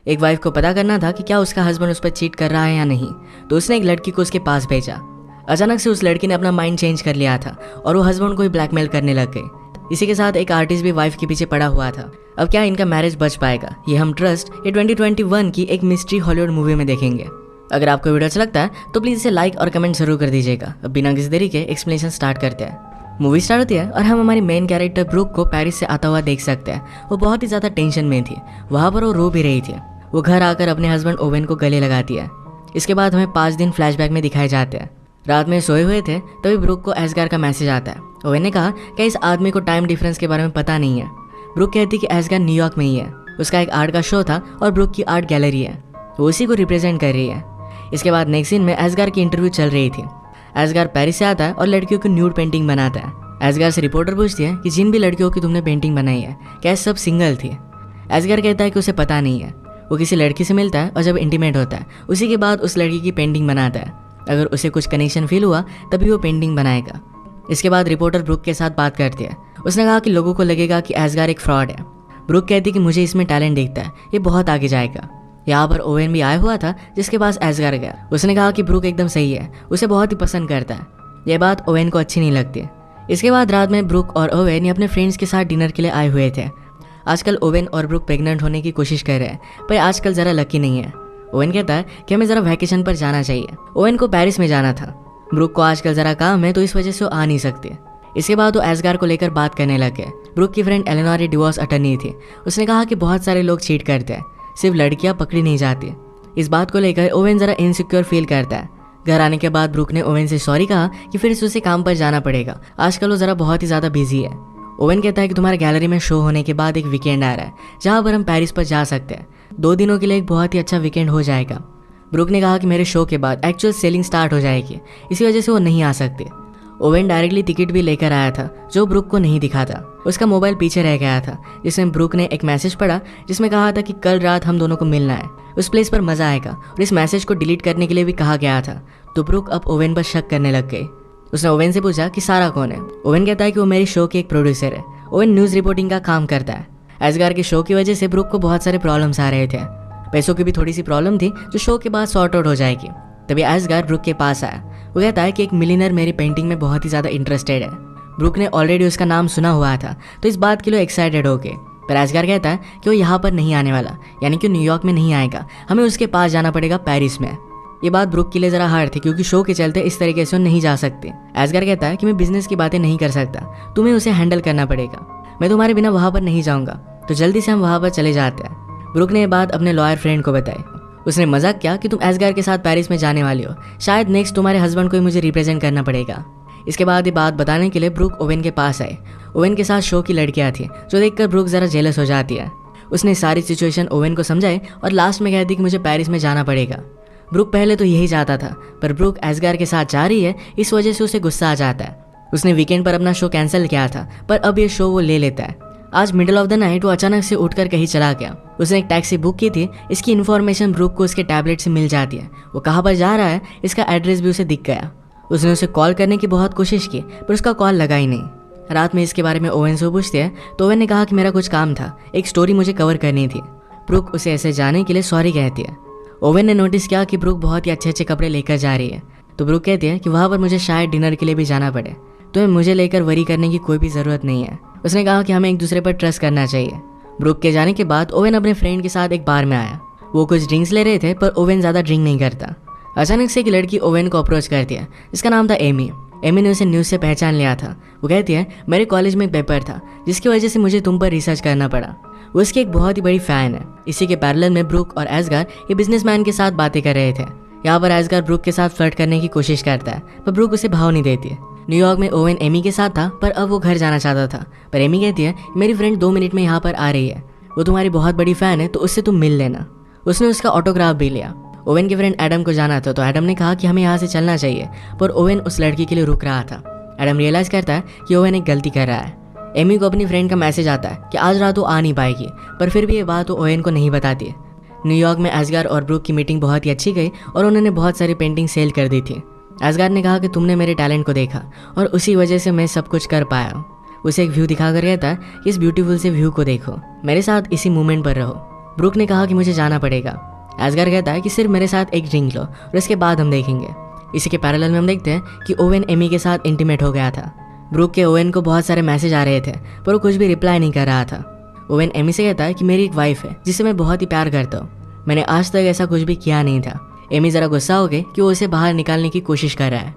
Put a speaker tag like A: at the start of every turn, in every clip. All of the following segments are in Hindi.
A: एक वाइफ को पता करना था कि क्या उसका हस्बैंड उस पर चीट कर रहा है या नहीं, तो उसने एक लड़की को उसके पास भेजा। अचानक से उस लड़की ने अपना माइंड चेंज कर लिया था और वो हस्बैंड को ही ब्लैकमेल करने लग गई। इसी के साथ एक आर्टिस्ट भी वाइफ के पीछे पड़ा हुआ था। अब क्या इनका मैरिज बच पाएगा, ये हम ट्रस्ट ये 2021 की एक मिस्ट्री हॉलीवुड मूवी में देखेंगे। अगर आपको वीडियो अच्छा लगता है तो प्लीज़ इसे लाइक और कमेंट जरूर कर दीजिएगा। अब बिना किसी देरी के एक्सप्लेनेशन स्टार्ट करते हैं। मूवी स्टार्ट होती है और हम हमारी मेन कैरेक्टर ब्रूक को पेरिस से आता हुआ देख सकते हैं। वो बहुत ही ज़्यादा टेंशन में थी, वहाँ पर वो रो भी रही थी। वो घर आकर अपने हस्बैंड ओवेन को गले लगाती है। इसके बाद हमें 5 दिन फ्लैशबैक में दिखाए जाते हैं। रात में सोए हुए थे तभी ब्रूक को एसगार का मैसेज आता है। ओवेन ने कहा कि इस आदमी को टाइम डिफरेंस के बारे में पता नहीं है। ब्रूक कहती कि एसगार न्यूयॉर्क में ही है। उसका एक आर्ट का शो था और ब्रूक की आर्ट गैलरी है, वो उसी को रिप्रेजेंट कर रही है। इसके बाद नेक्स्ट सीन में एसगार की इंटरव्यू चल रही थी। एसगार पेरिस से आता है और लड़कियों की न्यूड पेंटिंग बनाता है। एसगार से रिपोर्टर पूछती है कि जिन भी लड़कियों की तुमने पेंटिंग बनाई है क्या सब सिंगल थी। एसगार कहता है कि उसे पता नहीं है। वो किसी लड़की से मिलता है और जब इंटीमेट होता है उसी के बाद उस लड़की की पेंटिंग बनाता है। अगर उसे कुछ कनेक्शन फील हुआ तभी वो पेंटिंग बनाएगा। इसके बाद रिपोर्टर ब्रूक के साथ बात करती है। उसने कहा कि लोगों को लगेगा कि एसगार एक फ्रॉड है। ब्रूक कहती कि मुझे इसमें टैलेंट दिखता है, ये बहुत आगे जाएगा। यहाँ पर ओवेन भी आया हुआ था जिसके पास एसगार गया। उसने कहा कि ब्रूक एकदम सही है, उसे बहुत ही पसंद करता है। यह बात ओवेन को अच्छी नहीं लगती। इसके बाद रात में ब्रूक और ओवेन अपने फ्रेंड्स के साथ डिनर के लिए आए हुए थे। आजकल ओवेन और ब्रूक प्रेग्नेंट होने की कोशिश कर रहे हैं, पर आजकल ज़रा लकी नहीं है। ओवेन कहता है कि हमें ज़रा वैकेशन पर जाना चाहिए। ओवेन को पेरिस में जाना था। ब्रूक को आजकल ज़रा काम है तो इस वजह से वो आ नहीं सकते। इसके बाद वो एसगार को लेकर बात करने लगे। ब्रूक की फ्रेंड एलेनोर डिवोर्स अटर्नी थी। उसने कहा कि बहुत सारे लोग चीट करते हैं, सिर्फ लड़कियां पकड़ी नहीं जाती। इस बात को लेकर ओवेन ज़रा इनसिक्योर फील करता है। घर आने के बाद ब्रूक ने ओवेन से सॉरी कहा कि फिर से उसे काम पर जाना पड़ेगा, आजकल वो ज़रा बहुत ही ज़्यादा बिजी है। ओवेन कहता है कि तुम्हारे गैलरी में शो होने के बाद एक वीकेंड आ रहा है जहाँ पर हम पेरिस पर जा सकते हैं। 2 दिनों के लिए एक बहुत ही अच्छा वीकेंड हो जाएगा। ब्रूक ने कहा कि मेरे शो के बाद एक्चुअल सेलिंग स्टार्ट हो जाएगी, इसी वजह से वो नहीं आ सकते। ओवेन डायरेक्टली टिकट भी लेकर आया था जो ब्रूक को नहीं दिखा था। उसका मोबाइल पीछे रह गया था, जिसमें ब्रूक ने एक मैसेज पढ़ा जिसमें कहा था कि कल रात हम दोनों को मिलना है, उस प्लेस पर मजा आएगा। और इस मैसेज को डिलीट करने के लिए भी कहा गया था। तो ब्रूक अब ओवेन पर शक करने लग गई। उसने ओवेन से पूछा कि सारा कौन है। ओवेन कहता है कि वो मेरी शो के एक प्रोड्यूसर है। ओवेन न्यूज़ रिपोर्टिंग का काम करता है। एसगार के शो की वजह से ब्रूक को बहुत सारे प्रॉब्लम्स आ रहे थे। पैसों की भी थोड़ी सी प्रॉब्लम थी जो शो के बाद सॉर्ट आउट हो जाएगी। तभी एसगार ब्रूक के पास आया। वो कहता है कि एक मिलियनर मेरी पेंटिंग में बहुत ही ज़्यादा इंटरेस्टेड है। ब्रूक ने ऑलरेडी उसका नाम सुना हुआ था तो इस बात के लिए एक्साइटेड हो गए। पर एसगार कहता है कि वो यहाँ पर नहीं आने वाला, यानी कि न्यूयॉर्क में नहीं आएगा, हमें उसके पास जाना पड़ेगा पेरिस में। ये बात ब्रूक के लिए ज़रा हार्ड थी क्योंकि शो के चलते इस तरीके से वो नहीं जा सकते। एसगार कहता है कि मैं बिजनेस की बातें नहीं कर सकता, तुम्हें उसे हैंडल करना पड़ेगा, मैं तुम्हारे बिना वहाँ पर नहीं जाऊँगा। तो जल्दी से हम वहाँ पर चले जाते हैं। ब्रूक ने यह बात अपने लॉयर फ्रेंड को बताई। उसने मजाक किया कि तुम एसगार के साथ पेरिस में जाने वाली हो, शायद नेक्स्ट तुम्हारे हस्बैंड को ही मुझे रिप्रेजेंट करना पड़ेगा। इसके बाद ये बात बताने के लिए ब्रूक ओवेन के पास आए। ओवेन के साथ शो की लड़कियां थी जो देखकर ब्रूक ज़रा जेलस हो जाती है। उसने सारी सिचुएशन ओवेन को समझाई और लास्ट में कहती कि मुझे पेरिस में जाना पड़ेगा। ब्रूक पहले तो यही चाहता था, पर ब्रूक एसगार के साथ जा रही है, इस वजह से उसे गुस्सा आ जाता है। उसने वीकेंड पर अपना शो कैंसिल किया था, पर अब ये शो वो ले लेता है। आज मिडिल ऑफ द नाइट वो अचानक से उठकर कहीं चला गया। उसने एक टैक्सी बुक की थी। इसकी इन्फॉर्मेशन ब्रूक को उसके टैबलेट से मिल जाती है। वो कहाँ पर जा रहा है इसका एड्रेस भी उसे दिख गया। उसने उसे कॉल करने की बहुत कोशिश की पर उसका कॉल लगा ही नहीं। रात में इसके बारे में ओवेन से पूछते हैं तो ओवेन ने कहा कि मेरा कुछ काम था, एक स्टोरी मुझे कवर करनी थी। ब्रूक उसे ऐसे जाने के लिए सॉरी कहती है। ओवेन ने नोटिस किया कि ब्रूक बहुत ही अच्छे अच्छे कपड़े लेकर जा रही है। तो ब्रूक कहती है कि वहाँ पर मुझे शायद डिनर के लिए भी जाना पड़े, तो मुझे लेकर वरी करने की कोई भी ज़रूरत नहीं है। उसने कहा कि हमें एक दूसरे पर ट्रस्ट करना चाहिए। ब्रूक के जाने के बाद ओवेन अपने फ्रेंड के साथ एक बार में आया। वो कुछ ड्रिंक्स ले रहे थे पर ओवेन ज़्यादा ड्रिंक नहीं करता। अचानक से एक लड़की ओवेन को अप्रोच करती है। इसका नाम था एमी। एमी ने उसे न्यूज़ से पहचान लिया था। वो कहती है मेरे कॉलेज में एक पेपर था जिसकी वजह से मुझे तुम पर रिसर्च करना पड़ा। वो उसकी एक बहुत ही बड़ी फ़ैन है। इसी के पैरेलल में ब्रूक और एसगार ये बिजनेसमैन के साथ बातें कर रहे थे। यहाँ पर एसगार ब्रूक के साथ फ्लर्ट करने की कोशिश करता है पर ब्रूक उसे भाव नहीं देती। न्यूयॉर्क में ओवेन एमी के साथ था पर अब वो घर जाना चाहता था। पर एमी कहती है मेरी फ्रेंड 2 मिनट में यहाँ पर आ रही है, वो तुम्हारी बहुत बड़ी फ़ैन है तो उससे तुम मिल लेना। उसने उसका ऑटोग्राफ भी लिया। ओवेन के फ्रेंड एडम को जाना था तो एडम ने कहा कि हमें यहाँ से चलना चाहिए, पर ओवेन उस लड़की के लिए रुक रहा था। एडम रियलाइज़ करता है कि ओवेन एक गलती कर रहा है। एमी को अपनी फ्रेंड का मैसेज आता है कि आज रात वो आ नहीं पाएगी, पर फिर भी ये बात वो ओवेन को नहीं बताती। न्यूयॉर्क में एसगार और ब्रूक की मीटिंग बहुत ही अच्छी गई और उन्होंने बहुत सारी पेंटिंग सेल कर दी थी। एसगार ने कहा कि तुमने मेरे टैलेंट को देखा और उसी वजह से मैं सब कुछ कर पाया। उसे एक व्यू दिखाकर कहता है कि इस ब्यूटीफुल से व्यू को देखो, मेरे साथ इसी मोमेंट पर रहो। ब्रूक ने कहा कि मुझे जाना पड़ेगा। एस्गार कहता है कि सिर्फ मेरे साथ एक ड्रिंक लो और इसके बाद हम देखेंगे। इसी के पैरेलल में हम देखते हैं कि ओवेन एमी के साथ इंटीमेट हो गया था। ब्रूक के ओवेन को बहुत सारे मैसेज आ रहे थे पर वो कुछ भी रिप्लाई नहीं कर रहा था। ओवेन एमी से कहता है कि मेरी एक वाइफ है जिसे मैं बहुत ही प्यार करता हूँ, मैंने आज तक ऐसा कुछ भी किया नहीं था। एमी ज़रा गुस्सा हो गई कि वो उसे बाहर निकालने की कोशिश कर रहा है।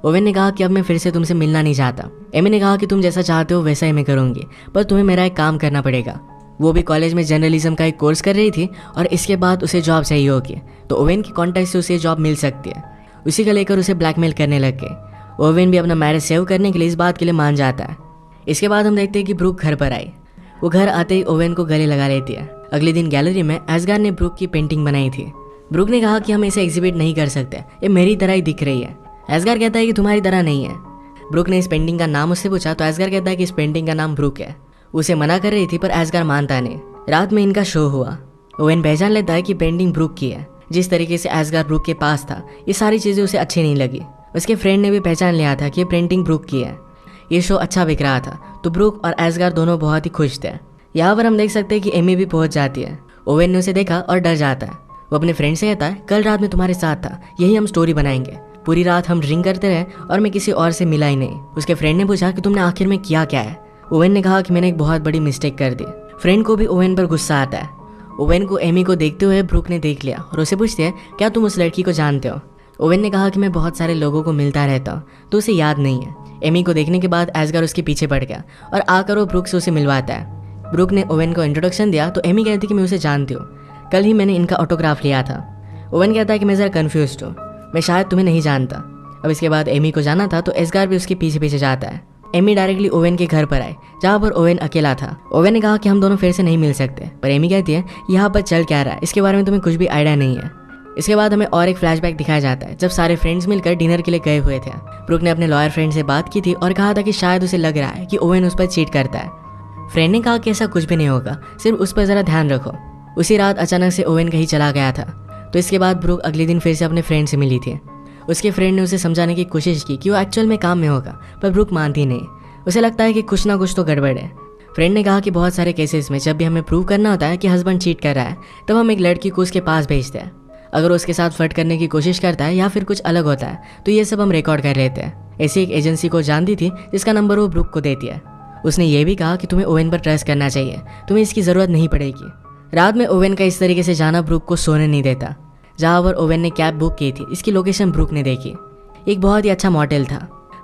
A: ओवेन ने कहा कि अब मैं फिर से तुमसे मिलना नहीं चाहता। एमी ने कहा कि तुम जैसा चाहते हो वैसा ही मैं करूँगी, पर तुम्हें मेरा एक काम करना पड़ेगा। वो भी कॉलेज में जर्नलिज्म का एक कोर्स कर रही थी और इसके बाद उसे जॉब चाहिए होगी, तो ओवेन के कॉन्टैक्ट से उसे जॉब मिल सकती है। उसी को लेकर उसे ब्लैकमेल करने लग गए। ओवेन भी अपना मैरिज सेव करने के लिए इस बात के लिए मान जाता है। इसके बाद हम देखते हैं कि ब्रूक घर पर आई। वो घर आते ही ओवेन को गले लगा लेती है। अगले दिन गैलरी में एस्गार ने ब्रूक की पेंटिंग बनाई थी। ब्रूक ने कहा कि हम इसे एग्जिबिट नहीं कर सकते, ये मेरी तरह ही दिख रही है। एस्गार कहता है कि तुम्हारी तरह नहीं है। ब्रूक ने इस पेंटिंग का नाम उससे पूछा तो एस्गार कहता है कि इस पेंटिंग का नाम ब्रूक है। उसे मना कर रही थी पर एस्गार मानता नहीं। रात में इनका शो हुआ। ओवेन पहचान लेता है कि पेंटिंग ब्रूक की है। जिस तरीके से एस्गार ब्रूक के पास था ये सारी चीज़ें उसे अच्छी नहीं लगी। उसके फ्रेंड ने भी पहचान लिया था कि ये पेंटिंग ब्रूक की है। ये शो अच्छा बिक रहा था तो ब्रूक और एस्गार दोनों बहुत ही खुश थे। यहाँ पर हम देख सकते हैं कि एमी भी पहुंच जाती है। ओवेन ने उसे देखा और डर जाता है। वो अपने फ्रेंड से कहता है कल रात में तुम्हारे साथ था, यही हम स्टोरी बनाएंगे। पूरी रात हम ड्रिंक करते रहे और मैं किसी और से मिला ही नहीं। उसके फ्रेंड ने पूछा कि तुमने आखिर में किया क्या है। ओवेन ने कहा कि मैंने एक बहुत बड़ी मिस्टेक कर दी। फ्रेंड को भी ओवेन पर गुस्सा आता है। ओवेन को एमी को देखते हुए ब्रूक ने देख लिया और उसे पूछते हैं क्या तुम उस लड़की को जानते हो। ओवेन ने कहा कि मैं बहुत सारे लोगों को मिलता रहता हूँ तो उसे याद नहीं है। एमी को देखने के बाद एस्गार उसके पीछे पड़ गया और आकर वो ब्रूक से उसे मिलवाता है। ब्रूक ने ओवेन को इंट्रोडक्शन दिया तो एमी कहती कि मैं उसे जानती हूँ, कल ही मैंने इनका ऑटोग्राफ लिया था। ओवेन कहता है कि मैं ज़रा कन्फ्यूज्ड हूँ, मैं शायद तुम्हें नहीं जानता। अब इसके बाद एमी को जाना था तो एस्गार भी उसके पीछे पीछे जाता है। एमी डायरेक्टली ओवेन के घर पर आए जहाँ पर ओवेन अकेला था। ओवेन ने कहा कि हम दोनों फिर से नहीं मिल सकते, पर एमी कहती है यहाँ पर चल क्या रहा है इसके बारे में तुम्हें कुछ भी आइडिया नहीं है। इसके बाद हमें और एक फ्लैशबैक दिखाया जाता है जब सारे फ्रेंड्स मिलकर डिनर के लिए गए हुए थे। ब्रूक ने अपने लॉयर फ्रेंड से बात की थी और कहा था कि शायद उसे लग रहा है कि ओवेन उस पर चीट करता है। फ्रेंड ने कहा कि ऐसा कुछ भी नहीं होगा, सिर्फ उस पर ज़रा ध्यान रखो। उसी रात अचानक से ओवेन कहीं चला गया था। तो इसके बाद ब्रूक अगले दिन फिर से अपने फ्रेंड से मिली थी। उसके फ्रेंड ने उसे समझाने की कोशिश की कि वो एक्चुअल में काम में होगा, पर ब्रूक मानती नहीं। उसे लगता है कि कुछ ना कुछ तो गड़बड़ है। फ्रेंड ने कहा कि बहुत सारे केसेस में जब भी हमें प्रूव करना होता है कि हस्बैंड चीट कर रहा है तब हम एक लड़की को उसके पास भेजते हैं। अगर उसके साथ फ्लर्ट करने की कोशिश करता है या फिर कुछ अलग होता है तो ये सब हम रिकॉर्ड कर लेते हैं। ऐसी एक एजेंसी को जानती थी जिसका नंबर वो ब्रूक को देती है। उसने ये भी कहा कि तुम्हें ओवेन पर ट्रस्ट करना चाहिए, तुम्हें इसकी ज़रूरत नहीं पड़ेगी। रात में ओवेन का इस तरीके से जाना ब्रूक को सोने नहीं देता। जहाँ पर ओवेन ने कैब बुक की थी इसकी लोकेशन ब्रूक ने देखी। एक बहुत ही अच्छा मॉडल था।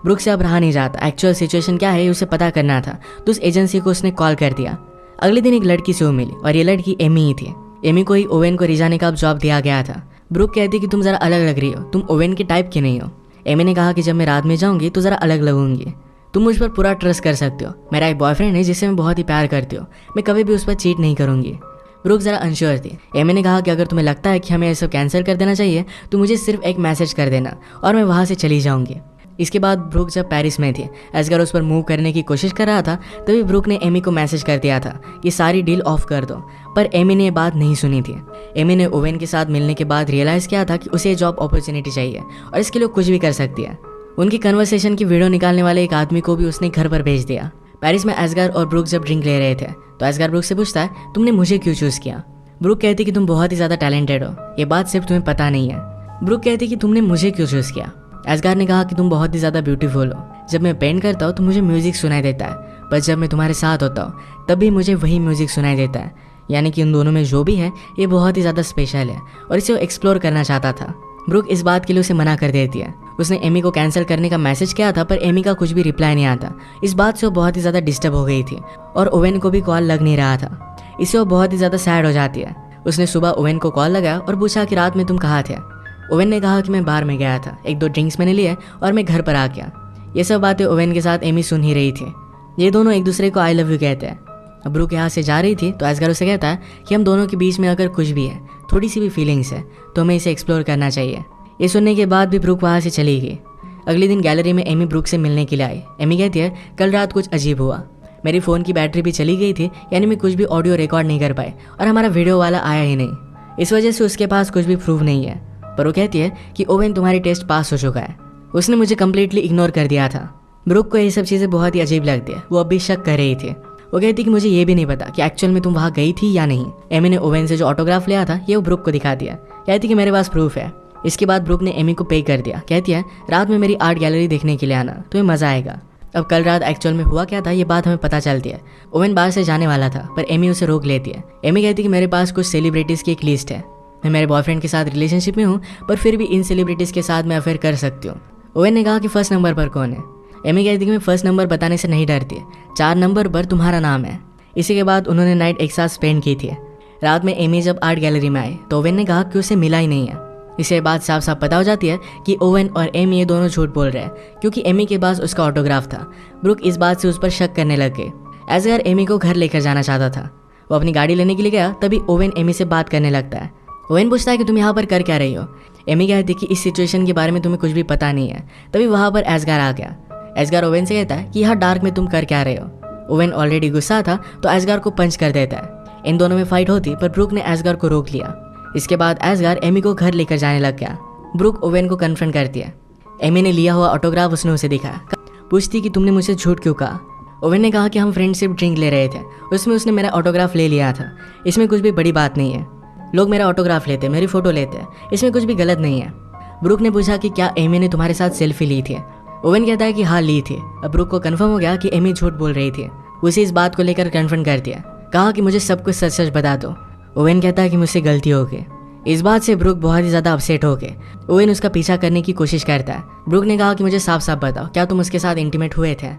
A: ब्रूक से अब रहा नहीं जाता, एक्चुअल सिचुएशन क्या है उसे पता करना था तो उस एजेंसी को उसने कॉल कर दिया। अगले दिन एक लड़की से वो मिली और ये लड़की एमी ही थी। एमी को ही ओवेन को रिजाने का जॉब दिया गया था। ब्रूक कहती कि तुम ज़रा अलग लग रही हो, तुम ओवेन के टाइप की नहीं हो। एमी ने कहा कि जब मैं रात में जाऊंगी तो ज़रा अलग लगूंगी, तुम मुझ पर पूरा ट्रस्ट कर सकते हो। मेरा एक बॉयफ्रेंड है जिससे मैं बहुत ही प्यार करती हूँ, मैं कभी भी उस पर चीट नहीं करूँगी। ब्रूक ज़रा अनश्योर थी। एमी ने कहा कि अगर तुम्हें लगता है कि हमें ये सब कैंसिल कर देना चाहिए तो मुझे सिर्फ एक मैसेज कर देना और मैं वहाँ से चली जाऊँगी। इसके बाद ब्रूक जब पेरिस में थी, एस्गार उस पर मूव करने की कोशिश कर रहा था, तभी ब्रूक ने एमी को मैसेज कर दिया था कि सारी डील ऑफ कर दो, पर एमी ने ये बात नहीं सुनी थी। एमी ने ओवेन के साथ मिलने के बाद रियलाइज़ किया था कि उसे ये जॉब अपॉर्चुनिटी चाहिए और इसके लिए कुछ भी कर सकती है। उनकी कन्वर्सेशन की वीडियो निकालने वाले एक आदमी को भी उसने घर पर भेज दिया। पेरिस में एस्गार और ब्रूक जब ड्रिंक ले रहे थे तो एस्गार ब्रूक से पूछता है तुमने मुझे क्यों चूज़ किया। ब्रूक कहती कि तुम बहुत ही ज़्यादा टैलेंटेड हो, ये बात सिर्फ तुम्हें पता नहीं है। ब्रूक कहती कि तुमने मुझे क्यों चूज़ किया। एस्गार ने कहा कि तुम बहुत ही ज़्यादा ब्यूटीफुल हो, जब मैं पेंट करता हूँ तो मुझे म्यूज़िक सुनाई देता है, पर जब मैं तुम्हारे साथ होता हूँ तब भी मुझे वही म्यूज़िक सुनाई देता है। यानी कि उन दोनों में जो भी है ये बहुत ही ज़्यादा स्पेशल है और इसे वो एक्सप्लोर करना चाहता था। ब्रूक इस बात के लिए उसे मना कर देती है। उसने एमी को कैंसिल करने का मैसेज किया था पर एमी का कुछ भी रिप्लाई नहीं आता। इस बात से वो बहुत ही ज़्यादा डिस्टर्ब हो गई थी और ओवेन को भी कॉल लग नहीं रहा था। इससे वो बहुत ही ज़्यादा सैड हो जाती है। उसने सुबह ओवेन को कॉल लगाया और पूछा कि रात में तुम कहाँ थे। ओवेन ने कहा कि मैं बार में गया था, 1-2 ड्रिंक्स मैंने लिए और मैं घर पर आ गया। ये सब बातें ओवेन के साथ एमी सुन ही रही थी। ये दोनों एक दूसरे को आई लव यू कहते हैं। अब ब्रूक यहाँ से जा रही थी तो एस्गार उसे कहता है कि हम दोनों के बीच में अगर कुछ भी है, थोड़ी सी भी फीलिंग्स है, तो हमें इसे एक्सप्लोर करना चाहिए। ये सुनने के बाद भी ब्रूक वहाँ से चली गई। अगले दिन गैलरी में एमी ब्रूक से मिलने के लिए आई। एमी कहती है कल रात कुछ अजीब हुआ, मेरी फ़ोन की बैटरी भी चली गई थी, यानी मैं कुछ भी ऑडियो रिकॉर्ड नहीं कर पाई और हमारा वीडियो वाला आया ही नहीं। इस वजह से उसके पास कुछ भी प्रूफ नहीं है। पर वो कहती है कि ओवेन तुम्हारी टेस्ट पास हो चुका है, उसने मुझे कम्प्लीटली इग्नोर कर दिया था। ब्रूक को ये सब चीज़ें बहुत ही अजीब लगती है। वो अब भी शक कर रही थी। वो कहती कि मुझे ये भी नहीं पता कि एक्चुअल में तुम वहाँ गई थी या नहीं। एमी ने ओवेन से जो ऑटोग्राफ लिया था ये वो ब्रुक को दिखा दिया। कहती कि मेरे पास प्रूफ है। इसके बाद ब्रुक ने एमी को पे कर दिया। कहती है रात में मेरी आर्ट गैलरी देखने के लिए आना, तुम्हें मज़ा आएगा। अब कल रात एक्चुअल में हुआ क्या था ये बात हमें पता चलती है। ओवेन बाहर से जाने वाला था पर एमी उसे रोक लेती है। एमी कहती कि मेरे पास कुछ सेलिब्रिटीज़ की एक लिस्ट है, मैं मेरे बॉयफ्रेंड के साथ रिलेशनशिप में हूँ पर फिर भी इन सेलिब्रिटीज़ के साथ मैं अफेयर कर सकती हूँ। ओवेन ने कहा कि फर्स्ट नंबर पर कौन है। एमी कहती कि मैं फर्स्ट नंबर बताने से नहीं डरती, 4 नंबर पर तुम्हारा नाम है। इसी के बाद उन्होंने नाइट एक साथ स्पेंड की थी। रात में एमी जब आर्ट गैलरी में आई तो ओवेन ने कहा कि उसे मिला ही नहीं है। इससे बात साफ साफ पता हो जाती है कि ओवेन और एमी ये दोनों झूठ बोल रहे हैं क्योंकि एमी के पास उसका ऑटोग्राफ था। ब्रुक इस बात से उस पर शक करने लग गए। एजगर एमी को घर लेकर जाना चाहता था। वो अपनी गाड़ी लेने के लिए गया, तभी ओवेन एमी से बात करने लगता है। ओवेन पूछता है कि तुम यहाँ पर कर क्या रही हो। एमी कहती है कि इस सिचुएशन के बारे में तुम्हें कुछ भी पता नहीं है। तभी वहाँ पर एजगर आ गया। एजगर ओवेन से कहता है कि यहाँ डार्क में तुम कर क्या रहे हो। ओवेन ऑलरेडी गुस्सा था तो एजगर को पंच कर देता है। इन दोनों में फाइट होती पर ब्रुक ने एजगर को रोक लिया। इसके बाद एजगर एमी को घर लेकर जाने लग गया। ब्रुक ओवेन को कन्फ्रंट करती है। एमी ने लिया हुआ ऑटोग्राफ उसने उसे दिखाया। पूछती कि तुमने मुझसे झूठ क्यों कहा। ओवेन ने कहा कि हम फ्रेंडशिप ड्रिंक ले रहे थे, उसमें उसने मेरा ऑटोग्राफ ले लिया था, इसमें कुछ भी बड़ी बात नहीं है। लोग मेरा ऑटोग्राफ लेते, मेरी फोटो लेते हैं, इसमें कुछ भी गलत नहीं है। ब्रुक ने पूछा कि क्या एमी ने तुम्हारे साथ सेल्फी ली थी। ओवेन कहता है कि हाँ ली थी। अब ब्रुक को कंफर्म हो गया कि एमी झूठ बोल रही थी। उसे इस बात को लेकर कन्फ्रंट कर दिया। कहा कि मुझे सब कुछ सच सच बता दो। ओवेन कहता है कि मुझसे गलती हो गई। इस बात से ब्रुक बहुत ही ज़्यादा अपसेट हो गए। ओवेन उसका पीछा करने की कोशिश करता है। ब्रुक ने कहा कि मुझे साफ साफ बताओ, क्या तुम उसके साथ इंटीमेट हुए थे।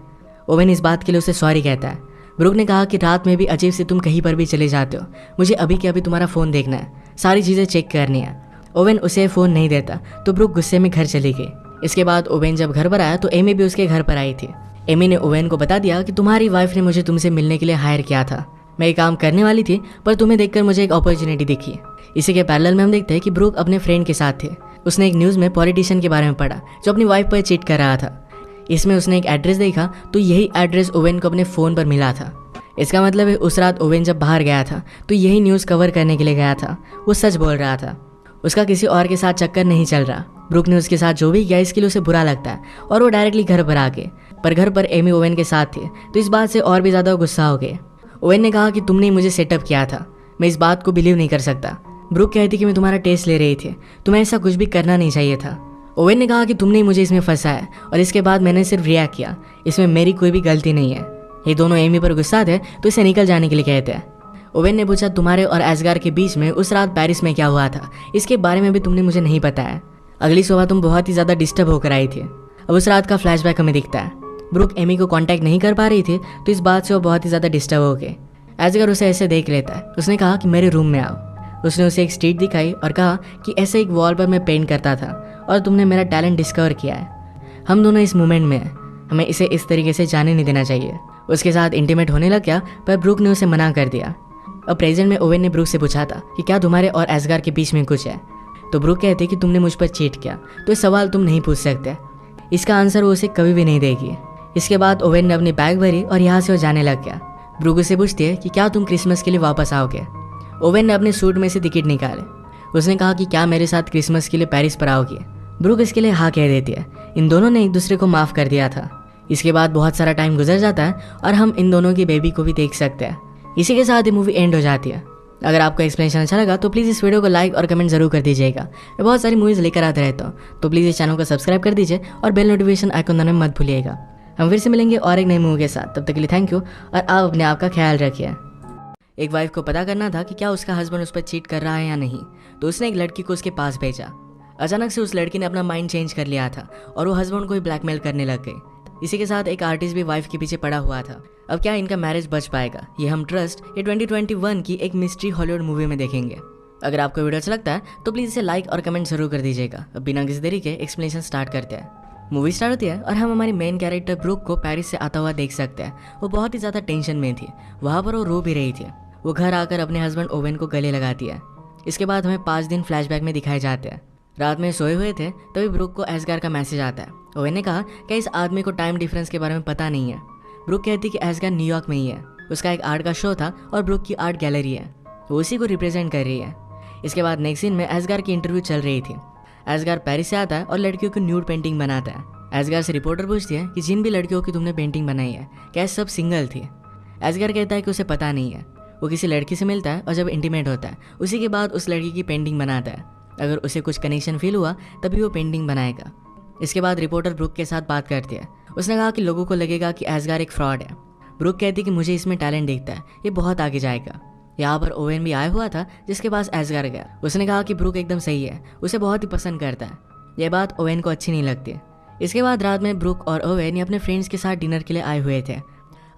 A: ओवेन इस बात के लिए उसे सॉरी कहता है। ब्रुक ने कहा कि रात में भी अजीब से तुम कहीं पर भी चले जाते हो, मुझे अभी के अभी तुम्हारा फ़ोन देखना है, सारी चीज़ें चेक करनी है। ओवेन उसे फ़ोन नहीं देता तो ब्रुक गुस्से में घर चली गई। इसके बाद ओवेन जब घर पर आया तो एमी भी उसके घर पर आई थी। एमी ने ओवेन को बता दिया कि तुम्हारी वाइफ ने मुझे तुमसे मिलने के लिए हायर किया था। मैं ये काम करने वाली थी पर तुम्हें देखकर मुझे एक अपॉर्चुनिटी दिखी। इसी के पैरेलल में हम देखते हैं कि ब्रुक अपने फ्रेंड के साथ थे। उसने एक न्यूज़ में पॉलिटिशियन के बारे में पढ़ा जो अपनी वाइफ पर चीट कर रहा था। इसमें उसने एक एड्रेस देखा तो यही एड्रेस ओवेन को अपने फ़ोन पर मिला था। इसका मतलब है उस रात ओवेन जब बाहर गया था तो यही न्यूज़ कवर करने के लिए गया था। वो सच बोल रहा था, उसका किसी और के साथ चक्कर नहीं चल रहा। ब्रुक ने उसके साथ जो भी किया इसके लिए उसे बुरा लगता है और वो डायरेक्टली घर पर आ गए। पर घर पर एमी ओवेन के साथ थे तो इस बात से और भी ज़्यादा गुस्सा हो गए। ओवेन ने कहा कि तुमने मुझे सेटअप किया था, मैं इस बात को बिलीव नहीं कर सकता। ब्रुक कहती कि मैं तुम्हारा टेस्ट ले रही थी, तुम्हें ऐसा कुछ भी करना नहीं चाहिए था। ओवेन ने कहा कि तुमने मुझे इसमें फंसाया और इसके बाद मैंने सिर्फ रिएक्ट किया, इसमें मेरी कोई भी गलती नहीं है। ये दोनों एमी पर गुस्सा थे तो इसे निकल जाने के लिए कहते हैं। ओवेन ने पूछा तुम्हारे और एजगार के बीच में उस रात पेरिस में क्या हुआ था, इसके बारे में भी तुमने मुझे नहीं बताया। अगली सुबह तुम बहुत ही ज़्यादा डिस्टर्ब होकर आई थी। अब उस रात का फ्लैशबैक हमें दिखता है। ब्रुक एमी को कांटेक्ट नहीं कर पा रही थी तो इस बात से वो बहुत ही ज़्यादा डिस्टर्ब हो गए। एजगर उसे ऐसे देख लेता है। उसने कहा कि मेरे रूम में आओ। उसने उसे एक स्ट्रीट दिखाई और कहा कि ऐसे एक वॉल पर मैं पेंट करता था और तुमने मेरा टैलेंट डिस्कवर किया है। हम दोनों इस मोमेंट में हैं, हमें इसे इस तरीके से जाने नहीं देना चाहिए। उसके साथ इंटीमेट होने लग गया पर ब्रुक ने उसे मना कर दिया। अब प्रेजेंट में ओवेन ने ब्रुक से पूछा था कि क्या तुम्हारे और एजगार के बीच में कुछ है। तो ब्रुक कहते कि तुमने मुझ पर चीट किया तो ये सवाल तुम नहीं पूछ सकते। इसका आंसर वो उसे कभी भी नहीं देगी। इसके बाद ओवेन ने अपनी बैग भरी और यहाँ से वो जाने लग गया। ब्रुक उसे पूछती है कि क्या तुम क्रिसमस के लिए वापस आओगे। ओवेन ने अपने सूट में से टिकट निकाले। उसने कहा कि क्या मेरे साथ क्रिसमस के लिए पेरिस पर आओगी। ब्रुक इसके लिए हाँ कह देती है। इन दोनों ने एक दूसरे को माफ़ कर दिया था। इसके बाद बहुत सारा टाइम गुजर जाता है और हम इन दोनों की बेबी को भी देख सकते हैं। इसी के साथ ये मूवी एंड हो जाती है। अगर आपको एक्सप्लेनेशन अच्छा लगा तो प्लीज़ इस वीडियो को लाइक और कमेंट जरूर कर दीजिएगा। मैं बहुत सारी मूवीज़ लेकर आता रहता हूँ तो प्लीज़ इस चैनल को सब्सक्राइब कर दीजिए और बेल नोटिफिकेशन आइकन दबाना मत भूलिएगा। हम फिर से मिलेंगे और एक नई मूवी के साथ। तब तक के लिए थैंक यू और आप अपने आप का ख्याल रखिए। एक वाइफ को पता करना था कि क्या उसका हस्बैंड उस पर चीट कर रहा है या नहीं, तो उसने एक लड़की को उसके पास भेजा। अचानक से उस लड़की ने अपना माइंड चेंज कर लिया था और वो हस्बैंड को ही ब्लैकमेल करने लग गई। इसी के साथ एक आर्टिस्ट भी वाइफ के पीछे पड़ा हुआ था। अब क्या इनका मैरिज बच पाएगा, ये हम ट्रस्ट ये 2021 की एक मिस्ट्री हॉलीवुड मूवी में देखेंगे। अगर आपको वीडियो अच्छा लगता है तो प्लीज़ इसे लाइक और कमेंट जरूर कर दीजिएगा। अब बिना किसी देरी के एक्सप्लेनेशन स्टार्ट करते हैं। मूवी स्टार्ट होती है और हम हमारी मेन कैरेक्टर ब्रुक को पेरिस से आता हुआ देख सकते हैं। वो बहुत ही ज़्यादा टेंशन में थी, वहाँ पर वो रो भी रही थी। वो घर आकर अपने हस्बैंड ओवेन को गले लगाती है। इसके बाद हमें 5 दिन फ्लैशबैक में दिखाए जाते हैं। रात में सोए हुए थे तभी ब्रुक को एजगार का मैसेज आता है। ओवेन ने कहा कि इस आदमी को टाइम डिफरेंस के बारे में पता नहीं है। ब्रुक कहती कि एजगार न्यूयॉर्क में ही है, उसका एक आर्ट का शो था और ब्रुक की आर्ट गैलरी है, वो उसी को रिप्रेजेंट कर रही है। इसके बाद नेक्स्ट सीन में एजगार की इंटरव्यू चल रही थी। एजगार पेरिस से आता है और लड़कियों की न्यूड पेंटिंग बनाता है। एजगार से रिपोर्टर पूछती है कि जिन भी लड़कियों की तुमने पेंटिंग बनाई है क्या सब सिंगल थी। एस्गार कहता है कि उसे पता नहीं है। वो किसी लड़की से मिलता है और जब इंटीमेट होता है उसी के बाद उस लड़की की पेंटिंग बनाता है। अगर उसे कुछ कनेक्शन फील हुआ तभी वो पेंटिंग बनाएगा। इसके बाद रिपोर्टर ब्रुक के साथ बात करती है। उसने कहा कि लोगों को लगेगा कि एस्गार एक फ्रॉड है। ब्रुक कहती है कि मुझे इसमें टैलेंट दिखता है, ये बहुत आगे जाएगा। यहाँ पर ओवेन भी आया हुआ था जिसके पास एस्गार गया। उसने कहा कि ब्रुक एकदम सही है, उसे बहुत ही पसंद करता है। यह बात ओवेन को अच्छी नहीं लगती। इसके बाद रात में ब्रुक और ओवेन अपने फ्रेंड्स के साथ डिनर के लिए आए हुए थे।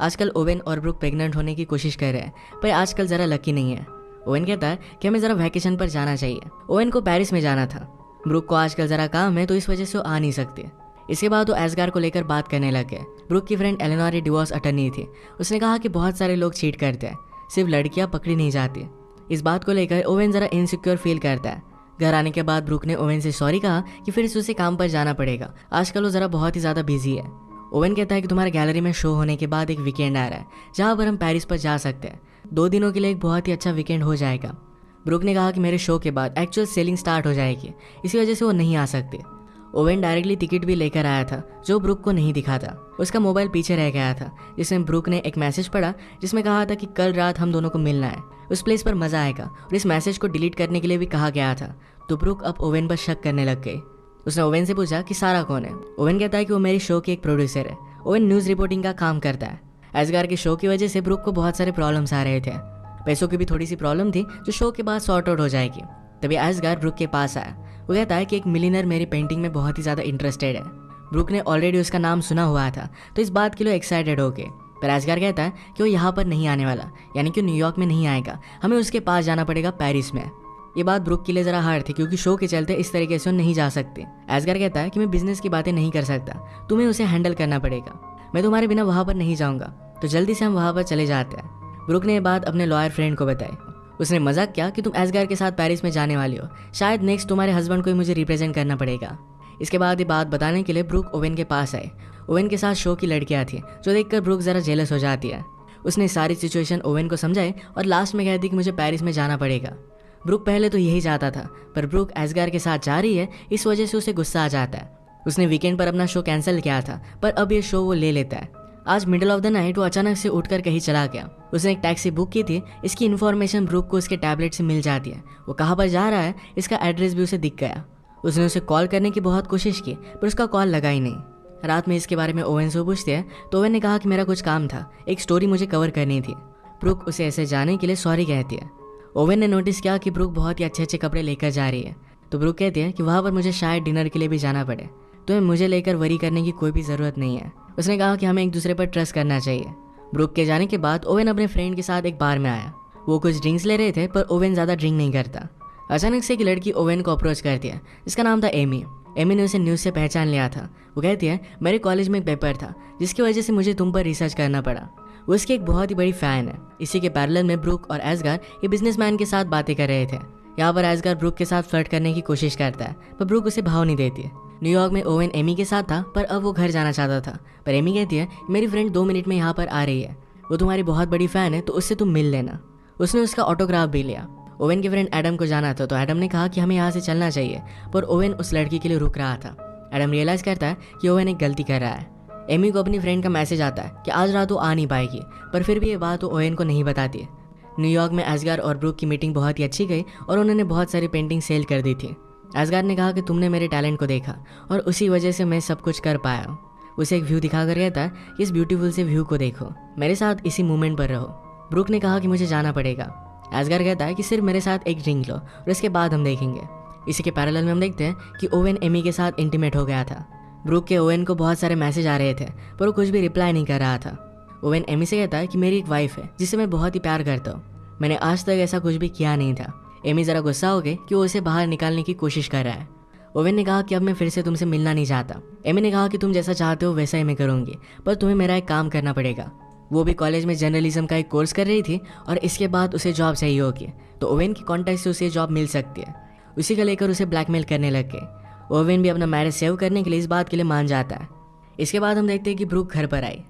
A: आजकल ओवेन और ब्रुक प्रेग्नेंट होने की कोशिश कर रहे हैं, पर आजकल ज़रा लकी नहीं है। ओवेन कहता है कि हमें ज़रा वैकेशन पर जाना चाहिए। ओवेन को पेरिस में जाना था। ब्रुक को आजकल ज़रा काम है तो इस वजह से वो आ नहीं सकते। इसके बाद वो एस्गार को लेकर बात करने लग गए। ब्रुक की फ्रेंड एलेनोर एक डिवोर्स अटर्नी थी। उसने कहा कि बहुत सारे लोग चीट करते हैं, सिर्फ लड़कियां पकड़ी नहीं जाती। इस बात को लेकर ओवेन ज़रा इनसिक्योर फील करता है। घर आने के बाद ब्रुक ने ओवेन से सॉरी कहा कि फिर से उसे काम पर जाना पड़ेगा, आजकल वो ज़रा बहुत ही ज़्यादा बिजी है। ओवेन कहता है कि तुम्हारे गैलरी में शो होने के बाद एक वीकेंड आ रहा है जहाँ पर हम पेरिस पर जा सकते हैं। 2 दिनों के लिए एक बहुत ही अच्छा वीकेंड हो जाएगा। ब्रुक ने कहा कि मेरे शो के बाद एक्चुअल सेलिंग स्टार्ट हो जाएगी, इसी वजह से वो नहीं आ सकते। ओवेन डायरेक्टली टिकट भी लेकर आया था जो ब्रुक को नहीं दिखा था। उसका मोबाइल पीछे रह गया था, जिसमें ब्रुक ने एक मैसेज पढ़ा जिसमें कहा था कि कल रात हम दोनों को मिलना है, उस प्लेस पर मजा आएगा। और इस मैसेज को डिलीट करने के लिए भी कहा गया था। तो ब्रुक अब ओवेन पर शक करने लग गई। उसने ओवेन से पूछा कि सारा कौन है। ओवेन कहता है कि वो मेरी शो की एक प्रोड्यूसर है। ओवेन न्यूज़ रिपोर्टिंग का काम करता है। एस्गार के शो की वजह से ब्रुक को बहुत सारे प्रॉब्लम्स आ रहे थे। पैसों की भी थोड़ी सी प्रॉब्लम थी जो शो के बाद सॉर्ट आउट हो जाएगी। तभी एस्गार ब्रुक के पास आया। वो कहता है कि एक मिलियनर मेरी पेंटिंग में बहुत ही ज़्यादा इंटरेस्टेड है। ब्रुक ने ऑलरेडी उसका नाम सुना हुआ था तो इस बात के लिए एक्साइटेड हो गए। पर एस्गार कहता है कि वो यहाँ पर नहीं आने वाला, यानी कि न्यूयॉर्क में नहीं आएगा, हमें उसके पास जाना पड़ेगा पेरिस में। ये बात ब्रुक के लिए ज़रा हार्ड थी क्योंकि शो के चलते इस तरीके से वो नहीं जा सकते। एस्गार कहता है कि मैं बिजनेस की बातें नहीं कर सकता, तुम्हें उसे हैंडल करना पड़ेगा, मैं तुम्हारे बिना वहाँ पर नहीं जाऊँगा। तो जल्दी से हम वहाँ पर चले जाते हैं। ब्रुक ने ये बात अपने लॉयर फ्रेंड को बताई। उसने मजाक किया कि तुम एस्गार के साथ पेरिस में जाने वाली हो, शायद नेक्स्ट तुम्हारे हस्बैंड को ही मुझे रिप्रेजेंट करना पड़ेगा। इसके बाद ये बात बताने के लिए ब्रुक ओवेन के पास आए। ओवेन के साथ शो की लड़कियां थी जो देखकर ब्रुक ज़रा जेलस हो जाती है। उसने सारी सिचुएशन ओवेन को समझाई और लास्ट में कहती कि मुझे पेरिस में जाना पड़ेगा। ब्रुक पहले तो यही चाहता था, पर ब्रुक एस्गार के साथ जा रही है, इस वजह से उसे गुस्सा आ जाता है। उसने वीकेंड पर अपना शो कैंसिल किया था, पर अब ये शो वो ले लेता है। आज मिडिल ऑफ द नाइट वो अचानक से उठकर कहीं चला गया। उसने एक टैक्सी बुक की थी। इसकी इन्फॉर्मेशन ब्रुक को उसके टैबलेट से मिल जाती है। वो कहाँ पर जा रहा है इसका एड्रेस भी उसे दिख गया। उसने उसे कॉल करने की बहुत कोशिश की पर उसका कॉल लगा ही नहीं। रात में इसके बारे में ओवेन से पूछते हैं तो ओवेन ने कहा कि मेरा कुछ काम था, एक स्टोरी मुझे कवर करनी थी। ब्रुक उसे ऐसे जाने के लिए सॉरी कहती है। ओवेन ने नोटिस किया कि ब्रुक बहुत ही अच्छे अच्छे कपड़े लेकर जा रही है। तो ब्रुक कहती है कि वहाँ पर मुझे शायद डिनर के लिए भी जाना पड़े, तुम्हें मुझे लेकर वरी करने की कोई भी ज़रूरत नहीं है। उसने कहा कि हमें एक दूसरे पर ट्रस्ट करना चाहिए। ब्रुक के जाने के बाद ओवेन अपने फ्रेंड के साथ एक बार में आया। वो कुछ ड्रिंक्स ले रहे थे पर ओवेन ज़्यादा ड्रिंक नहीं करता। अचानक से एक लड़की ओवेन को अप्रोच करती है। इसका नाम था एमी। एमी ने उसे न्यूज़ से पहचान लिया था। वो कहती है मेरे कॉलेज में एक पेपर था जिसकी वजह से मुझे तुम पर रिसर्च करना पड़ा। वो उसकी एक बहुत ही बड़ी फ़ैन है। इसी के पैरेलल में ब्रुक और एस्गार ये बिजनेसमैन के साथ बातें कर रहे थे। यहाँ पर एस्गार ब्रुक के साथ फ्लर्ट करने की कोशिश करता है पर ब्रुक उसे भाव नहीं देती है। न्यूयॉर्क में ओवेन एमी के साथ था पर अब वो घर जाना चाहता था। पर एमी कहती है मेरी फ्रेंड 2 मिनट में यहाँ पर आ रही है, वो तुम्हारी बहुत बड़ी फ़ैन है तो उससे तुम मिल लेना। उसने उसका ऑटोग्राफ भी लिया। ओवेन के फ्रेंड एडम को जाना था तो एडम ने कहा कि हमें यहाँ से चलना चाहिए, पर ओवेन उस लड़की के लिए रुक रहा था। एडम रियलाइज़ करता है कि ओवेन एक गलती कर रहा है। एमी को अपनी फ्रेंड का मैसेज आता है कि आज रात वो आ नहीं पाएगी, पर फिर भी ये बात वो ओवेन को नहीं बताती है। न्यूयॉर्क में एस्गार और ब्रुक की मीटिंग बहुत ही अच्छी गई और उन्होंने बहुत सारी पेंटिंग सेल कर दी थी। एस्गार ने कहा कि तुमने मेरे टैलेंट को देखा और उसी वजह से मैं सब कुछ कर पाया। उसे एक व्यू दिखाकर कहता है कि इस ब्यूटीफुल से व्यू को देखो, मेरे साथ इसी मूवमेंट पर रहो। ब्रुक ने कहा कि मुझे जाना पड़ेगा। एस्गार कहता है कि सिर्फ मेरे साथ एक ड्रिंक लो और इसके बाद हम देखेंगे। इसी के पैरेलल में हम देखते हैं कि ओवेन एमी के साथ इंटीमेट हो गया था। ब्रुक के ओवेन को बहुत सारे मैसेज आ रहे थे पर वो कुछ भी रिप्लाई नहीं कर रहा था। ओवेन एमी से कहता है कि मेरी एक वाइफ है जिसे मैं बहुत ही प्यार करता हूँ, मैंने आज तक ऐसा कुछ भी किया नहीं था। एमी ज़रा गुस्सा हो गई कि वो उसे बाहर निकालने की कोशिश कर रहा है। ओवेन ने कहा कि अब मैं फिर से तुमसे मिलना नहीं चाहता। एमी ने कहा कि तुम जैसा चाहते हो वैसा ही मैं करूँगी, पर तुम्हें मेरा एक काम करना पड़ेगा। वो भी कॉलेज में जर्नलिज्म का एक कोर्स कर रही थी और इसके बाद उसे जॉब चाहिए होगी, तो ओवेन की कॉन्टैक्ट से उसे जॉब मिल सकती है। उसी को लेकर उसे ब्लैकमेल करने लग गए। ओवेन भी अपना मैरिज सेव करने के लिए इस बात के लिए मान जाता है। इसके बाद हम देखते हैं कि ब्रुक घर पर आई।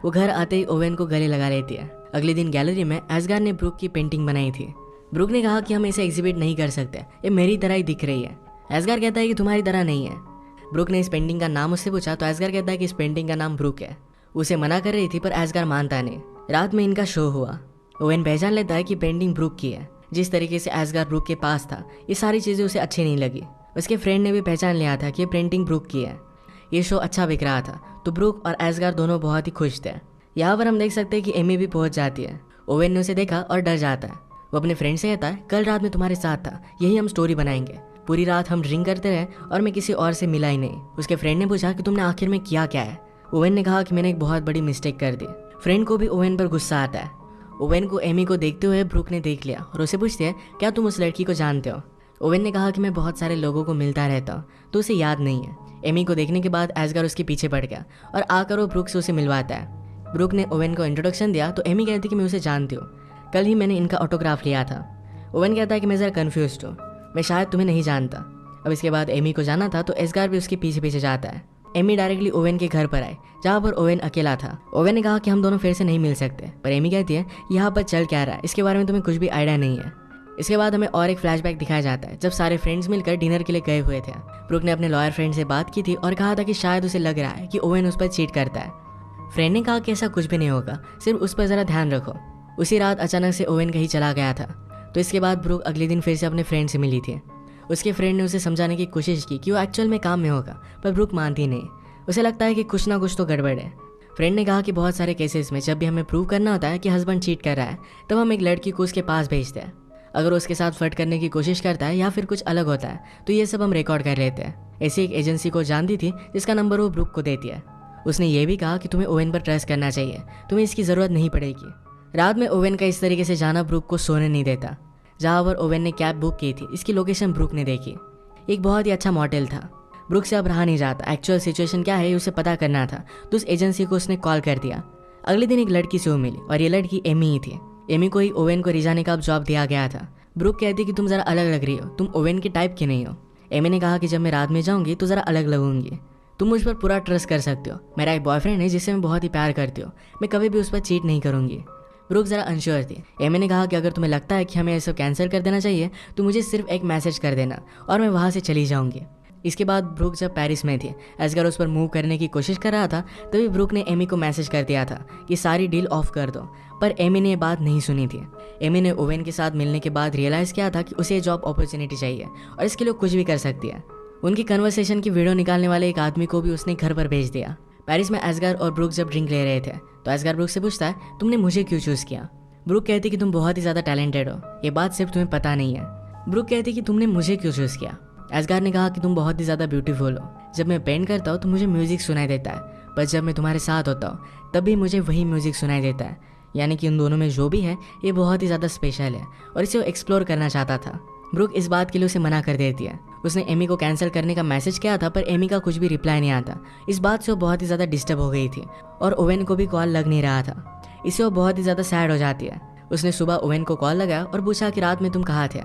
A: वो घर आते ही ओवेन को गले लगा लेती है। अगले दिन गैलरी में एस्गार ने ब्रुक की पेंटिंग बनाई थी। ब्रुक ने कहा कि हम इसे एग्जिबिट नहीं कर सकते, ये मेरी तरह ही दिख रही है। एस्गार कहता है कि तुम्हारी तरह नहीं है। ब्रुक ने इस पेंटिंग का नाम उससे पूछा तो एस्गार कहता है कि इस पेंटिंग का नाम ब्रुक है। उसे मना कर रही थी पर एस्गार मानता नहीं। रात में इनका शो हुआ। ओवेन पहचान लेता है कि पेंटिंग ब्रूक की है। जिस तरीके से एस्गार ब्रूक के पास था, ये सारी चीज़ें उसे अच्छी नहीं लगी। उसके फ्रेंड ने भी पहचान लिया था कि ये पेंटिंग ब्रूक की है। ये शो अच्छा बिक रहा था, तो ब्रूक और एस्गार दोनों बहुत ही खुश थे। यहाँ पर हम देख सकते हैं कि एमी भी पहुंच जाती है। ओवेन ने उसे देखा और डर जाता है। वो अपने फ्रेंड से कहता है, कल रात में तुम्हारे साथ था, यही हम स्टोरी बनाएंगे। पूरी रात हम ड्रिंक करते रहे और मैं किसी और से मिला ही नहीं। उसके फ्रेंड ने पूछा कि तुमने आखिर में किया क्या है। ओवेन ने कहा कि मैंने एक बहुत बड़ी मिस्टेक कर दी। फ्रेंड को भी ओवेन पर गुस्सा आता है। ओवेन को एमी को देखते हुए ब्रूक ने देख लिया और उसे पूछती है, क्या तुम उस लड़की को जानते हो। ओवेन ने कहा कि मैं बहुत सारे लोगों को मिलता रहता हूँ, तो उसे याद नहीं है। एमी को देखने के बाद एस्गार उसके पीछे पड़ गया और आकर वो ब्रूक से उसे मिलवाता है। ब्रूक ने ओवेन को इंट्रोडक्शन दिया तो एमी कहती कि मैं उसे जानती हूँ, कल ही मैंने इनका ऑटोग्राफ लिया था। ओवेन कहता है कि मैं ज़रा कन्फ्यूज्ड हूँ, मैं शायद तुम्हें नहीं जानता। अब इसके बाद एमी को जाना था तो एस्गार भी उसके पीछे पीछे जाता है। एमी डायरेक्टली ओवेन के घर पर आए, जहाँ पर ओवेन अकेला था। ओवेन ने कहा कि हम दोनों फिर से नहीं मिल सकते, पर एमी कहती है यहाँ पर चल क्या रहा है, इसके बारे में तुम्हें कुछ भी आइडिया नहीं है। इसके बाद हमें और एक फ्लैशबैक दिखाया जाता है, जब सारे फ्रेंड्स मिलकर डिनर के लिए गए हुए थे। ब्रूक ने अपने लॉयर फ्रेंड से बात की थी और कहा था कि शायद उसे लग रहा है कि ओवेन उस पर चीट करता है। फ्रेंड ने कहा कि ऐसा कुछ भी नहीं होगा, सिर्फ उस पर ज़रा ध्यान रखो। उसी रात अचानक से ओवेन कहीं चला गया था, तो इसके बाद ब्रूक अगले दिन फिर से अपने फ्रेंड से मिली थी। उसके फ्रेंड ने उसे समझाने की कोशिश की कि वो एक्चुअल में काम में होगा, पर ब्रूक मानती नहीं। उसे लगता है कि कुछ ना कुछ तो गड़बड़ है। फ्रेंड ने कहा कि बहुत सारे केसेस में जब भी हमें प्रूव करना होता है कि हस्बैंड चीट कर रहा है, तब हम एक लड़की को उसके पास भेजते हैं। अगर उसके साथ फ्लर्ट करने की कोशिश करता है या फिर कुछ अलग होता है, तो ये सब हम रिकॉर्ड कर लेते हैं। ऐसी एक एजेंसी को जानती थी जिसका नंबर वो ब्रूक को देती है। उसने ये भी कहा कि तुम्हें ओवेन पर ट्रस्ट करना चाहिए, तुम्हें इसकी ज़रूरत नहीं पड़ेगी। रात में ओवेन का इस तरीके से जाना ब्रूक को सोने नहीं देता। जहाँ पर ओवेन ने कैब बुक की थी, इसकी लोकेशन ब्रूक ने देखी। एक बहुत ही अच्छा मॉडल था। ब्रूक से अब रहा नहीं जाता, एक्चुअल सिचुएशन क्या है उसे पता करना था, तो उस एजेंसी को उसने कॉल कर दिया। अगले दिन एक लड़की से वो मिली और ये लड़की एमी ही थी। एमी को ही ओवेन को रिजाने का जॉब दिया गया था। ब्रूक कहती कि तुम ज़रा अलग लग रही हो, तुम ओवेन के टाइप की नहीं हो। एमी ने कहा कि जब मैं रात में जाऊंगी तो ज़रा अलग लगूंगी, तुम मुझ पर पूरा ट्रस्ट कर सकते हो। मेरा एक बॉयफ्रेंड है जिससे मैं बहुत ही प्यार करती हूँ, मैं कभी भी उस पर चीट नहीं करूँगी। ब्रूक ज़रा अनश्योर थी। एमी ने कहा कि अगर तुम्हें लगता है कि हमें ये सब कैंसिल कर देना चाहिए तो मुझे सिर्फ एक मैसेज कर देना और मैं वहाँ से चली जाऊँगी। इसके बाद ब्रूक जब पेरिस में थी, एस्गार उस पर मूव करने की कोशिश कर रहा था, तभी ब्रूक ने एमी को मैसेज कर दिया था कि सारी डील ऑफ कर दो, पर एमी ने ये बात नहीं सुनी थी। एमी ने ओवेन के साथ मिलने के बाद रियलाइज़ किया था कि उसे ये जॉब अपॉर्चुनिटी चाहिए और इसके लिए कुछ भी कर सकती है। उनकी कन्वर्सेशन की वीडियो निकालने वाले एक आदमी को भी उसने घर पर भेज दिया। पेरिस में एस्गार और ब्रूक जब ड्रिंक ले रहे थे तो एस्गार ब्रूक से पूछता है, तुमने मुझे क्यों चूज़ किया। ब्रूक कहती कि तुम बहुत ही ज़्यादा टैलेंटेड हो, ये बात सिर्फ तुम्हें पता नहीं है। ब्रूक कहती कि तुमने मुझे क्यों चूज़ किया। एस्गार ने कहा कि तुम बहुत ही ज़्यादा ब्यूटीफुल हो। जब मैं पेंट करता हूँ तो मुझे म्यूज़िक सुनाई देता है, पर जब मैं तुम्हारे साथ होता हूँ तब भी मुझे वही म्यूज़िक सुनाई देता है। यानी कि उन दोनों में जो भी है ये बहुत ही ज़्यादा स्पेशल है और इसे वो एक्सप्लोर करना चाहता था। ब्रूक इस बात के लिए उसे मना कर देती है। उसने एमी को कैंसिल करने का मैसेज किया था, पर एमी का कुछ भी रिप्लाई नहीं आता। इस बात से वो बहुत ही ज़्यादा डिस्टर्ब हो गई थी और ओवेन को भी कॉल लग नहीं रहा था। इससे वो बहुत ही ज़्यादा सैड हो जाती है। उसने सुबह ओवेन को कॉल लगाया और पूछा कि रात में तुम कहाँ थे।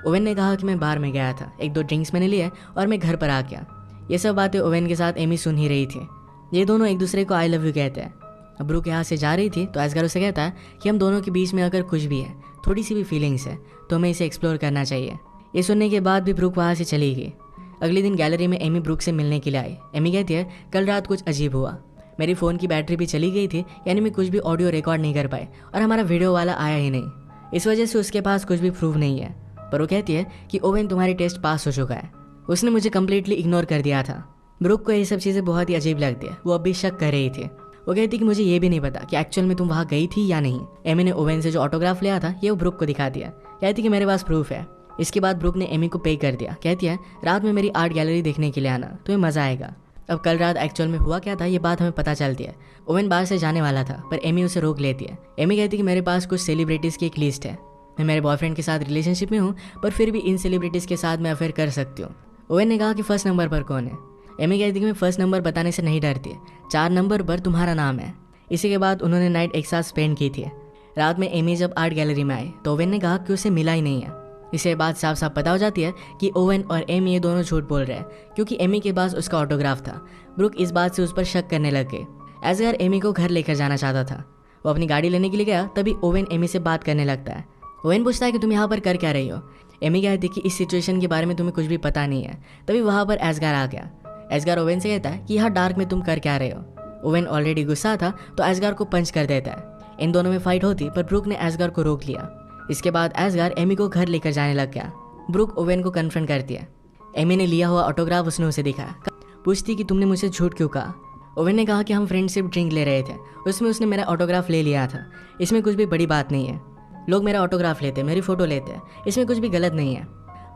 A: ओवेन ने कहा कि मैं बार में गया था, 1-2 ड्रिंक्स मैंने लिए और मैं घर पर आ गया। ये सब बातें ओवेन के साथ एमी सुन ही रही थी। ये दोनों एक दूसरे को आई लव यू कहते हैं। ब्रूक यहाँ से जा रही थी तो एस्गार उसे कहता है कि हम दोनों के बीच में अगर कुछ भी है, थोड़ी सी भी फीलिंग्स है, तो हमें इसे एक्सप्लोर करना चाहिए। ये सुनने के बाद भी ब्रूक वहाँ से चली गई। अगले दिन गैलरी में एमी ब्रूक से मिलने के लिए आई। एमी कहती है, कल रात कुछ अजीब हुआ, मेरी फ़ोन की बैटरी भी चली गई थी, यानी मैं कुछ भी ऑडियो रिकॉर्ड नहीं कर पाए और हमारा वीडियो वाला आया ही नहीं। इस वजह से उसके पास कुछ भी प्रूफ नहीं है। पर वो कहती है कि ओवेन तुम्हारी टेस्ट पास हो चुका है, उसने मुझे कम्प्लीटली इग्नोर कर दिया था। ब्रूक को ये सब चीज़ें बहुत ही अजीब लगती है। वो अब भी शक कर रही थी। वो कहती कि मुझे ये भी नहीं पता कि एक्चुअल में तुम वहाँ गई थी या नहीं। एमी ने ओवेन से जो ऑटोग्राफ लिया था ये वो ब्रूक को दिखा दिया। कहती कि मेरे पास प्रूफ है। इसके बाद ब्रूक ने एमी को पे कर दिया। कहती है, रात में मेरी आर्ट गैलरी देखने के लिए आना, तुम्हें मज़ा आएगा। अब कल रात एक्चुअल में हुआ क्या था ये बात हमें पता चलती है। ओवेन बाहर से जाने वाला था, पर एमी उसे रोक लेती है। एमी कहती कि मेरे पास कुछ सेलिब्रिटीज़ की एक लिस्ट है, मैं मेरे बॉयफ्रेंड के साथ रिलेशनशिप में हूँ, पर फिर भी इन सेलिब्रिटीज़ के साथ मैं अफेयर कर सकती हूँ। ओवेन ने कहा कि फर्स्ट नंबर पर कौन है। एमी कहती कि मैं फर्स्ट नंबर बताने से नहीं डरती, 4 नंबर पर तुम्हारा नाम है। इसी के बाद उन्होंने नाइट एक साथ स्पेंड की थी। रात में एमी जब आर्ट गैलरी में आई तो ओवेन ने कहा कि उसे मिला ही नहीं है। इससे बात साफ साफ पता हो जाती है कि ओवेन और एमी ये दोनों झूठ बोल रहे हैं, क्योंकि एमी के पास उसका ऑटोग्राफ था। ब्रूक इस बात से उस पर शक करने लग गए। एस्गार एमी को घर लेकर जाना चाहता था। वो अपनी गाड़ी लेने के लिए गया, तभी ओवेन एमी से बात करने लगता है। ओवेन पूछता है कि तुम यहाँ पर कर क्या रही हो। एमी कहती कि इस सिचुएशन के बारे में तुम्हें कुछ भी पता नहीं है। तभी वहाँ पर एस्गार आ गया। एस्गार ओवेन से कहता है कि यहाँ डार्क में तुम कर क्या रहे हो। ओवेन ऑलरेडी गुस्सा था तो एस्गार को पंच कर देता है। इन दोनों में फाइट होती पर ब्रूक ने एसगार को रोक लिया। इसके बाद एसगार एमी को घर लेकर जाने लग गया। ब्रूक ओवेन को कन्फ्रंट करती है। एमी ने लिया हुआ ऑटोग्राफ उसने उसे दिखाया। पूछती कि तुमने मुझसे झूठ क्यों कहा। ओवेन ने कहा कि हम फ्रेंडशिप ड्रिंक ले रहे थे, उसमें उसने मेरा ऑटोग्राफ ले लिया था। इसमें कुछ भी बड़ी बात नहीं है। लोग मेरा ऑटोग्राफ लेते, मेरी फ़ोटो लेते हैं, इसमें कुछ भी गलत नहीं है।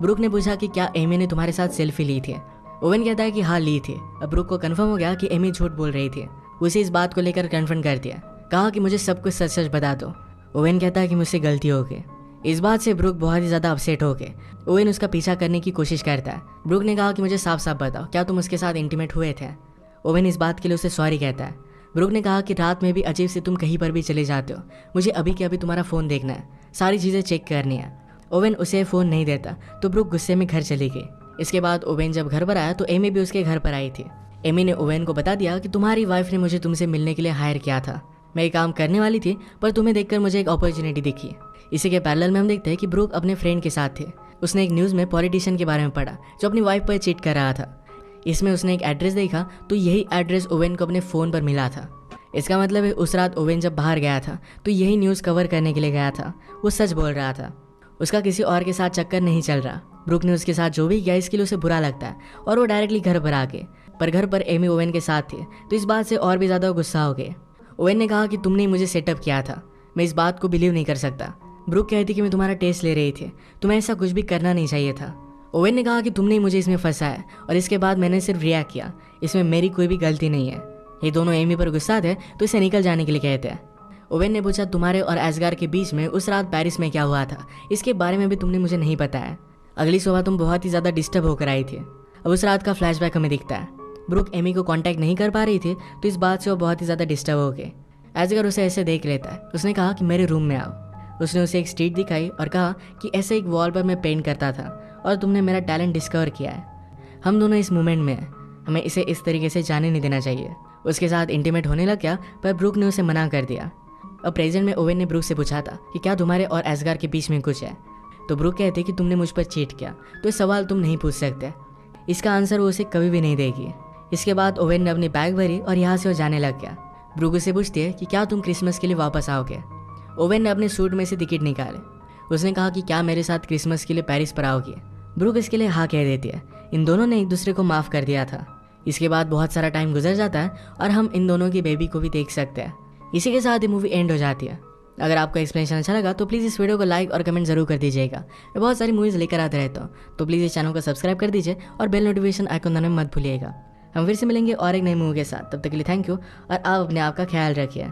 A: ब्रूक ने पूछा कि क्या एमी ने तुम्हारे साथ सेल्फी ली थी। ओवेन कहता है कि हाँ ली थी। अब ब्रूक को कन्फर्म हो गया कि एमी झूठ बोल रही थी। उसे इस बात को लेकर कन्फ्रंट कर दिया। कहा कि मुझे सब कुछ सच सच बता दो। ओवेन कहता है कि मुझसे गलती हो गई। इस बात से ब्रूक बहुत ही ज़्यादा अपसेट हो गए। ओवेन उसका पीछा करने की कोशिश करता है। ब्रूक ने कहा कि मुझे साफ साफ बताओ, क्या तुम उसके साथ इंटीमेट हुए थे। ओवेन इस बात के लिए उसे सॉरी कहता है। ब्रूक ने कहा कि रात में भी अजीब से तुम कहीं पर भी चले जाते हो, मुझे अभी के अभी तुम्हारा फ़ोन देखना है, सारी चीज़ें चेक करनी है। ओवेन उसे फ़ोन नहीं देता तो ब्रूक गुस्से में घर चली गई। इसके बाद ओवेन जब घर पर आया तो एमी भी उसके घर पर आई थी। एमी ने ओवेन को बता दिया कि तुम्हारी वाइफ ने मुझे तुमसे मिलने के लिए हायर किया था। मैं ये काम करने वाली थी पर तुम्हें देखकर मुझे एक अपॉर्चुनिटी दिखी। इसी के पैरेलल में हम देखते हैं कि ब्रूक अपने फ्रेंड के साथ थे। उसने एक न्यूज़ में पॉलिटिशियन के बारे में पढ़ा जो अपनी वाइफ पर चीट कर रहा था। इसमें उसने एक एड्रेस देखा तो यही एड्रेस ओवेन को अपने फ़ोन पर मिला था। इसका मतलब है उस रात ओवेन जब बाहर गया था तो यही न्यूज़ कवर करने के लिए गया था। वो सच बोल रहा था, उसका किसी और के साथ चक्कर नहीं चल रहा। ब्रूक ने उसके साथ जो भी किया इसके लिए उसे बुरा लगता है और वो डायरेक्टली घर पर आ गए। पर घर पर एमी ओवेन के साथ थी तो इस बात से और भी ज़्यादा गुस्सा हो गए। ओवेन ने कहा कि तुमने मुझे सेटअप किया था, मैं इस बात को बिलीव नहीं कर सकता। ब्रूक कहती कि मैं तुम्हारा टेस्ट ले रही थी, तुम्हें ऐसा कुछ भी करना नहीं चाहिए था। ओवेन ने कहा कि तुमने मुझे इसमें फंसाया और इसके बाद मैंने सिर्फ रिएक्ट किया, इसमें मेरी कोई भी गलती नहीं है। ये दोनों एमी पर गुस्सा थे तो इसे निकल जाने के लिए कहते हैं। ओवेन ने पूछा तुम्हारे और एसगार के बीच में उस रात पेरिस में क्या हुआ था, इसके बारे में भी तुमने मुझे नहीं बताया। अगली सुबह तुम बहुत ही ज़्यादा डिस्टर्ब होकर आई थी। अब उस रात का फ्लैशबैक हमें दिखता है। ब्रूक एमी को कांटेक्ट नहीं कर पा रही थी तो इस बात से वो बहुत ही ज़्यादा डिस्टर्ब हो गए। एसगार उसे ऐसे देख लेता है। उसने कहा कि मेरे रूम में आओ। उसने उसे एक स्ट्रीट दिखाई और कहा कि ऐसे एक वॉल पर मैं पेंट करता था और तुमने मेरा टैलेंट डिस्कवर किया है। हम दोनों इस मोमेंट में हैं, हमें इसे इस तरीके से जाने नहीं देना चाहिए। उसके साथ इंटीमेट होने लग गया पर ब्रूक ने उसे मना कर दिया। अब प्रेजेंट में ओवेन ने ब्रूक से पूछा था कि क्या तुम्हारे और एसगार के बीच में कुछ है। तो ब्रूक कहते कि तुमने मुझ पर चीट किया तो ये सवाल तुम नहीं पूछ सकते। इसका आंसर वो उसे कभी भी नहीं देगी। इसके बाद ओवेन ने अपनी बैग भरी और यहाँ से वो जाने लग गया। ब्रूक उसे पूछती है कि क्या तुम क्रिसमस के लिए वापस आओगे। ओवेन ने अपने सूट में से टिकट निकाले। उसने कहा कि क्या मेरे साथ क्रिसमस के लिए पेरिस पर आओगे। ब्रूक इसके लिए हाँ कह देती है। इन दोनों ने एक दूसरे को माफ़ कर दिया था। इसके बाद बहुत सारा टाइम गुजर जाता है और हम इन दोनों की बेबी को भी देख सकते हैं। इसी के साथ ये मूवी एंड हो जाती है। अगर आपको एक्सप्लेनेशन अच्छा लगा तो प्लीज़ इस वीडियो को लाइक और कमेंट जरूर कर दीजिएगा। मैं बहुत सारी मूवीज़ लेकर आते रहता हूँ तो प्लीज़ इस चैनल को सब्सक्राइब कर दीजिए और बेल नोटिफिकेशन आइकन दबाना मत भूलिएगा। हम फिर से मिलेंगे और एक नई मूवी के साथ। तब तक के लिए थैंक यू और आप अपने आप का ख्याल रखिए।